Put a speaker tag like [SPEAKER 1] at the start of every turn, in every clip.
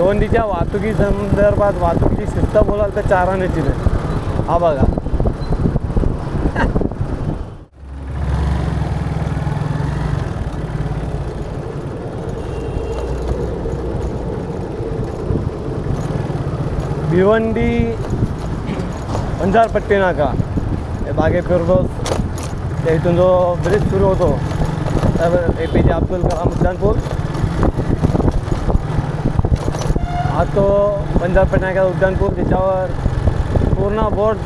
[SPEAKER 1] भिवंडीच्या वाहतुकी संदर्भात वाहतुकीची शिस्त बोलाल तर 4 आण्याची नाही. हा बघा भिवंडी बंजारपट्टी नाका हे बागे फिरदोस त्या इथून जो ब्रिज सुरू होतो APJ अब्दुल कलाम उड्डाणपूल हा तो बंजारपट्टी नाका उड्डाणपूल त्याच्यावर पूर्ण बोर्ड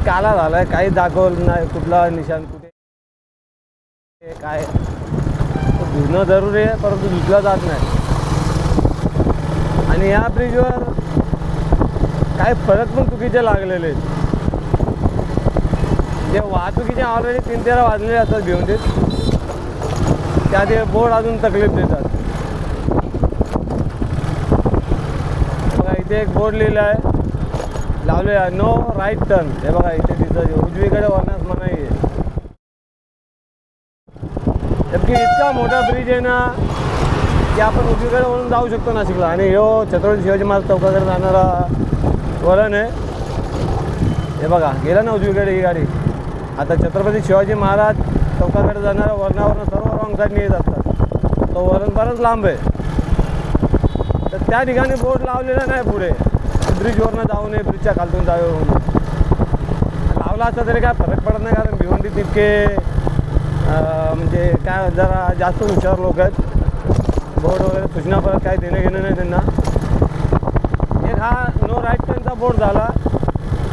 [SPEAKER 1] काला झाला आहे. काही दाखवलं नाही कुठला निशाण कुठे काय. धुणं जरुरी आहे परंतु धुतला जात नाही. आणि या ब्रिजवर काही फरक पण चुकीचे लागलेले आहेत. जे वाहतुकीचे ऑलरेडी 3-13 वाजलेले असतात भिवंडीत त्यात हे बोर्ड अजून तकलीफ देतात. बघा इथे एक बोर्ड लिहिला आहे लावले आहे नो राईट टर्न. हे बघा इथे दिसत उजवीकडे वळण्यास मनाई आहे. जबकि इतका मोठा ब्रिज आहे ना की आपण उजवीकडे वळून जाऊ शकतो नाशिकला. आणि ह्यो छत्रपती शिवाजी महाराज चौकाकडे जाणारा वळण आहे. हे बघा गेलं ना उजवीकडे ही गाडी. आता छत्रपती शिवाजी महाराज चौकाकडे जाणाऱ्या वळणावरनं सर्व रॉंग साईडने येत असतात. तो वळण बरंच लांब आहे तर त्या ठिकाणी बोर्ड लावलेला नाही पुढे ब्रिजवरनं जाऊ नये ब्रिजच्या खालतून जावे म्हणून. लावला असता तरी काय फरक पडत नाही कारण भिवंडीत इतके म्हणजे काय जरा जास्त हुशार लोक आहेत. बोर्ड वगैरे सूचना परत काय देणं घेणं नाही त्यांना. एक हा नो राईट टर्नचा बोर्ड झाला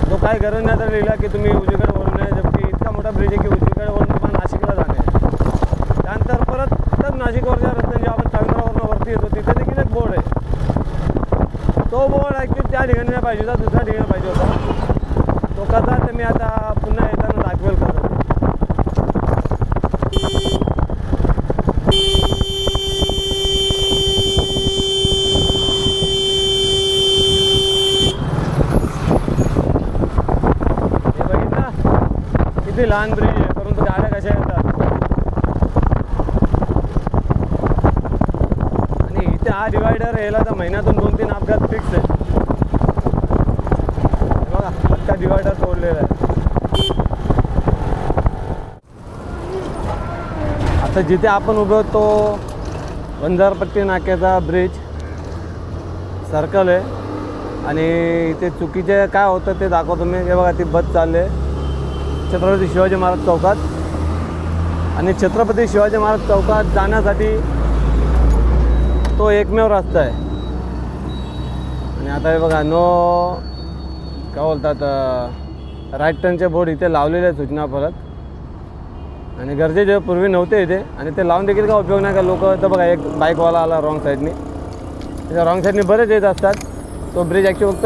[SPEAKER 1] तो काय गरज नाही तर लिहिला की तुम्ही उजवीकडे वळू नये. जबकि इतका मोठा ब्रिज आहे की उजवीकडे वळून तुम्हाला नाशिकला जाणे. त्यानंतर परत तर नाशिकवरच्या रस्त्याने आपण चांगरावरनं वरती येतो तिथे देखील एक बोर्ड आहे. तो बोर्ड ॲक्च्युली त्या ठिकाणी नाही पाहिजे होता दुसऱ्या ठिकाणी पाहिजे होता. तो कसा तर मी आता पुन्हा येताना दाखवेल कसं. किती लहान ब्रिज आहे परंतु गाड्या कशा येतात. आणि इथे हा डिवायडर यायला तर महिन्यातून 2-3 अपघात फिक्स आहे. बघा पक्का डिवायडर तोडलेला आहे. आता जिथे आपण उभे तो बंजारपट्टी नाक्याचा ब्रिज सर्कल आहे. आणि इथे चुकीचे काय होतं ते दाखवतो मी. हे बघा ती बस चालली आहे छत्रपती शिवाजी महाराज चौकात. आणि छत्रपती शिवाजी महाराज चौकात जाण्यासाठी तो एकमेव रस्ता आहे. आणि आता हे बघा नो काय बोलतात राईट टर्नचे बोर्ड इथे लावलेले आहेत सूचना परत. आणि गरजेचे पूर्वी नव्हते इथे आणि ते लावून देखील काय उपयोग नाही का. लोक तर बघा एक बाईकवाला आला रॉंग साईडनी त्याच्या रॉंग साईडनी बरेच येत असतात. तो ब्रिज ॲक्च्युली फक्त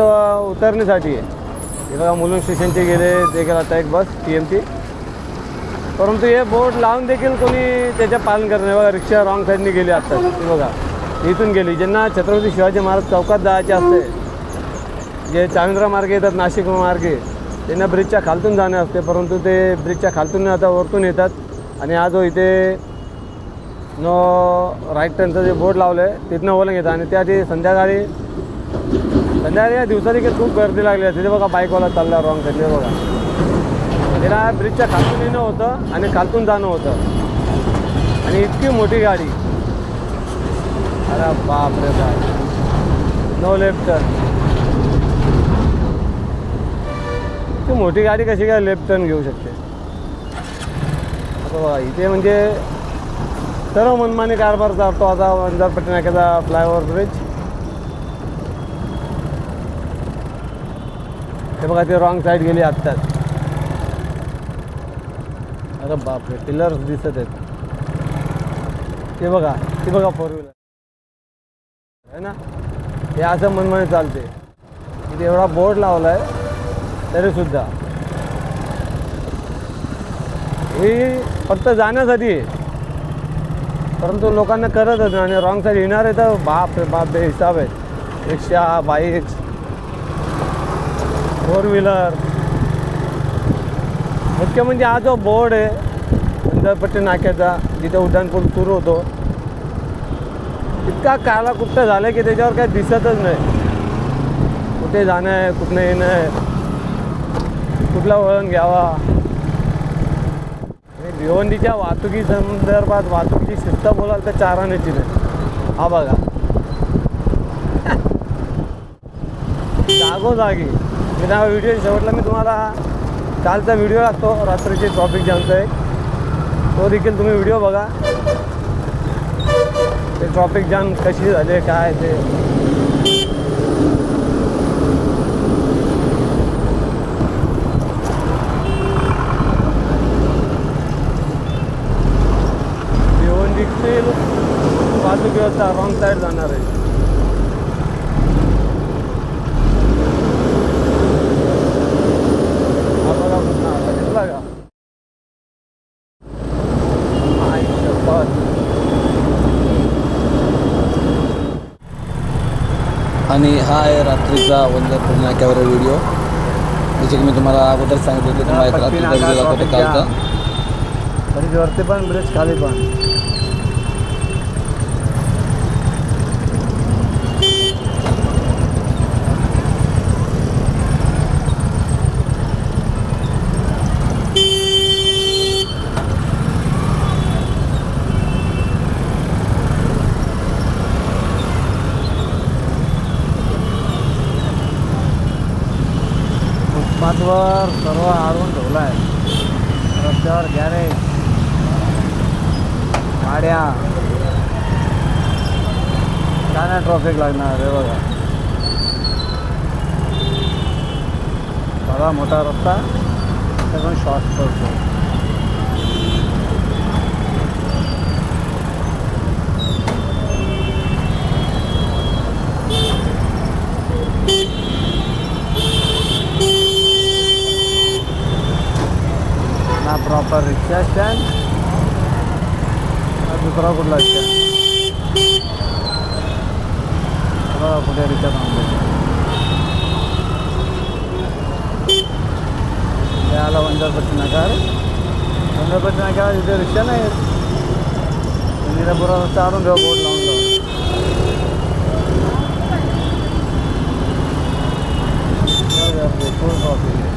[SPEAKER 1] उतरण्यासाठी आहे. हे बघा मुलुंड स्टेशनचे गेले ते गेला आता एक बस TMची. परंतु हे बोर्ड लावून देखील कोणी त्याचे पालन करत नाही. बघा रिक्षा रॉंग साईडने गेली आत्ता ती बघा इथून गेली. ज्यांना छत्रपती शिवाजी महाराज चौकात जायचे असते जे चाविंद्रा मार्गे येतात नाशिक मार्गे त्यांना ब्रिजच्या खालतून जाणे असते. परंतु ते ब्रिजच्या खालतून आता वरतून येतात. आणि हा जो इथे नो राईट टर्नचं जे बोर्ड लावलं आहे तिथनं ओलं घेतात. आणि त्या संध्याकाळी या दिवसात देखील खूप गर्दी लागली आहे. तिथे बघा बाईकवाला चालला रॉंग साईडने. बघा त्याला ब्रिजच्या खालतून येणं होतं आणि खालतून जाणं होतं. आणि इतकी मोठी गाडी अरे बापरे बाप नो लेफ्ट टर्न. इतकी मोठी गाडी कशी काय लेफ्ट टर्न घेऊ शकते. आता बघा इथे म्हणजे सर्व मनमानी कारभार चालतो आता बंजारपट्टी नाक्याचा फ्लायओव्हर ब्रिज. हे बघा ते रॉंग साईड गेली आत्ताच. अरे बापरे पिलर्स दिसत आहेत. ते बघा 4 व्हीलर आहे ना. हे असं मनमानी चालते. इथे एवढा बोर्ड लावला आहे तरीसुद्धा ही फक्त जाण्यासाठी आहे. परंतु लोकांना करतच नाही. आणि रॉंग साईड येणार आहे तर बाप रे बाप बेहिसाब आहेत. रिक्षा बाईक्स 4 व्हीलर. मुख्य म्हणजे हा जो बोर्ड आहे बंजारपट्टी नाक्याचा जिथे उड्डाणपूल सुरू होतो इतका काला कुठं झालं की त्याच्यावर काही दिसतच नाही. कुठे जाणं आहे, कुठं येणं आहे, कुठला वळण घ्यावा. आणि भिवंडीच्या वाहतुकी संदर्भात वाहतुकीची शिस्त बोलाल तर चाराण्याची नाही. हा बघा जागोजागी. मी त्या व्हिडिओ शेवटला मी तुम्हाला कालचा व्हिडिओ लागतो रात्रीची ट्रॉफिक जामचा आहे, तो देखील तुम्ही व्हिडिओ बघा. ते ट्रॉफिक जाम कशी झाली काय ते. भिवंडीतील वाहतूक व्यवस्था रॉंग साईड जाणार आहे. हा बघा पुन्हा दिसला का.
[SPEAKER 2] आणि हा आहे रात्रीचा वंदरपूर नाक्यावरील व्हिडिओ. जसे की मी तुम्हाला अगोदर सांगितलं की तुम्हाला एक रात्रीचा व्हिडिओ दाखवतो कालचा.
[SPEAKER 1] ब्रिज वरती पण ब्रिज खाली पण. फुटपाथवर सर्व आडवून ठेवलं आहे. रस्त्यावर गॅरेज, गाड्या, काय नाही ट्रॉफिक लागणार आहे. बघा मोठा रस्ता त्यातून शॉर्ट पडतो. ना प्रॉपर रिक्षा स्टँड ना दुसरा कुठला स्टँड. बघा कुठे रिक्षा थांबली. आला वंदरपट्टी नाकार. वंदरपट्टी नाक्यावर इथे रिक्षा नाही आहेत. इंदिरापुरा रस्ता आणून ठेवा बोर्ड लावून फुल ट्रॉफिक आहे.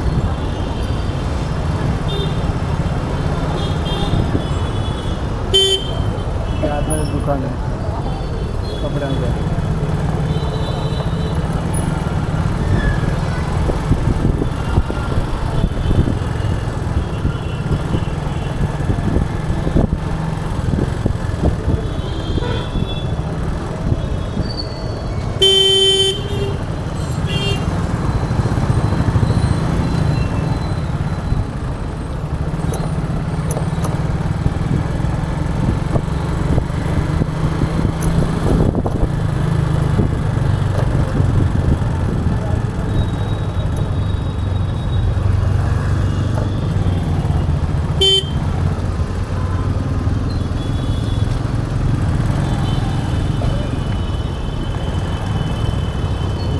[SPEAKER 1] आतमध्ये दुकान आहे कपड्यांचं.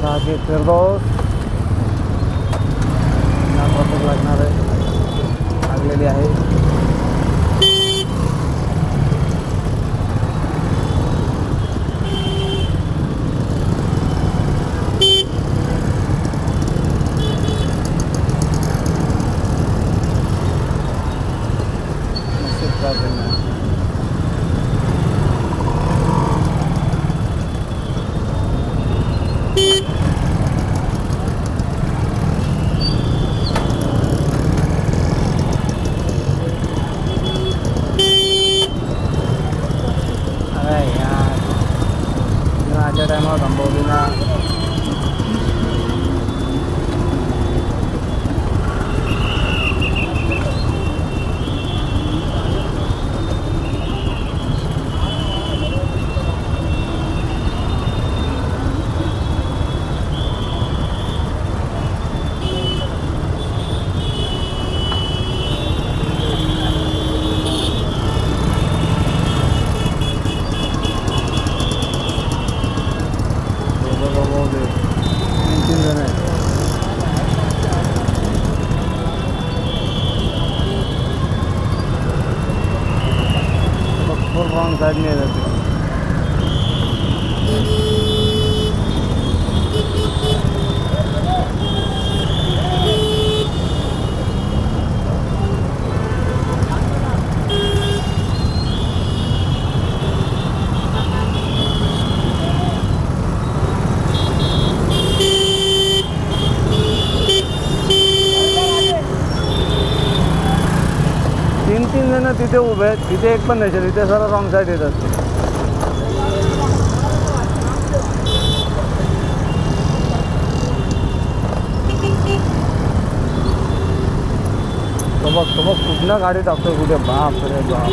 [SPEAKER 1] आगे फिरदौस ट्रॉफिक लागणार आहे, लागलेली आहे. टायमावर थांबवली ना. साइड में रहते हैं. तिथे उभे आहेत, तिथे एक पण नसेल, इथे सर्व रॉंग साईड येत असते. तो बघ कुठनं गाडी टाकतोय कुठे, बाप रे बाप.